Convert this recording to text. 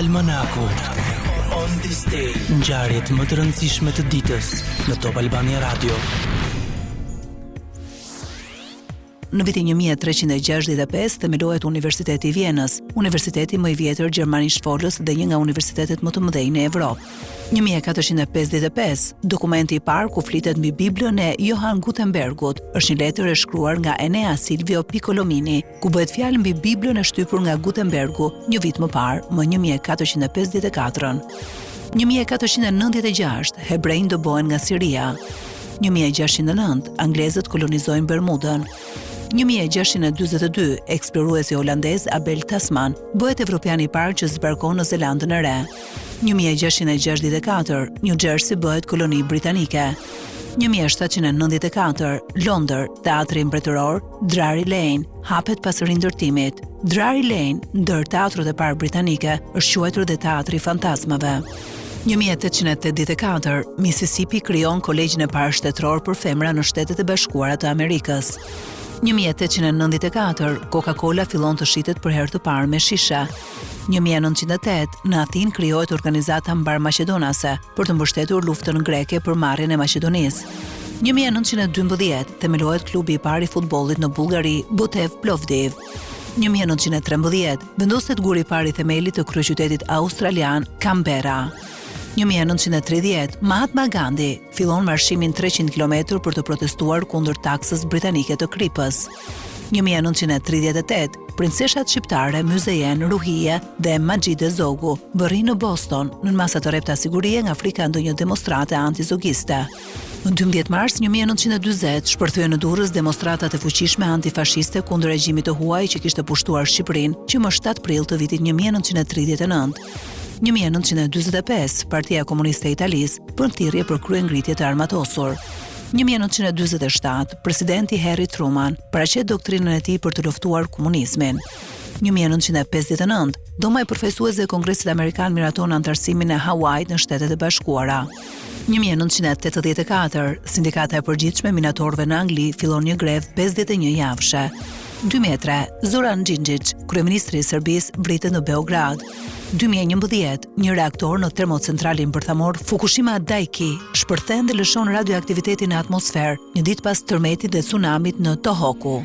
Almanaku. On this day. Ngjarjet më të rëndësishme të ditës në Top Albania Radio. Në vitin 1365 themelohet Universiteti i Vjenës, universiteti më i vjetër gjermanisht folës dhe një nga universitetet më të mëdhenj në Evropë. 1455, dokumenti i parë ku flitet mbi Biblën e Johann Gutenbergut, është një letër e shkruar nga Enea Silvio Piccolomini, ku bëhet fjalë mbi Biblën e shtypur nga Gutenbergu një vit më parë, më 1454. 1496, hebrejnë dobohen nga Siria. 1609, anglezët kolonizojnë Bermudën. 1642, eksploruesi holandez Abel Tasman bëhet evropiani i parë që zbarkon në Zelandën e Re. 1664, New Jersey bëhet koloni britanike. 1794, Londër, teatri mbretëror Drury Lane hapet pas rindërtimit. Drury Lane, ndër teatrët e parë britanike, është quajtur dhe teatri i fantazmave. 1884, Mississippi krijon kolegjin e parë shtetëror për femra në Shtetet e Bashkuara të Amerikës. 1894, Coca-Cola fillon të shitet për herë të parë me shishe. 1908, në Athinë krijohet organizata Mbar Maqedonase për të mbështetur luftën greke për marrjen e Maqedonisë. 1912, themelohet klubi i parë i futbollit në Bullgari, Botev Plovdiv. 1913, vendoset guri i parë i themelit të kryeqytetit australian, Canberra. 1930, Mahatma Gandhi fillon marshimin 300 km për të protestuar kundër taksës britanike të kripës. 1938, princeshat shqiptare Muzejen Ruhije dhe Majide Zogu vërrin në Boston në masa të repta sigurie nga frika ndonjë demonstrate antizogiste. Në 12 mars 1940 shpërthyen në Durrës demonstratat e fuqishme antifashiste kundër regjimit të huaj që kishte pushtuar Shqipërinë që më 7 prill të vitit 1939. 1945, Partia Komuniste e Italisë bën thirrje për kryengritje të armatosur. 1947, presidenti Harry Truman paraqet doktrinën e tij për të luftuar komunizmin. 1959, Doma e përfaqësuesve e Kongresit Amerikan miraton antarësimin e Hawait në Shtetet e Bashkuara. 1984, Sindikata e Përgjithshme e Minatorëve në Angli fillon një grevë 51 javëshe. 2003, Zoran Xhinxhić, kryeministri i Serbisë, vritet në Beograd. 2011, një reaktor në termocentralin bërthamor Fukushima Daiichi shpërthen dhe lëshon radioaktivitetin në atmosferë një ditë pas tërmetit dhe tsunamit në Tohoku.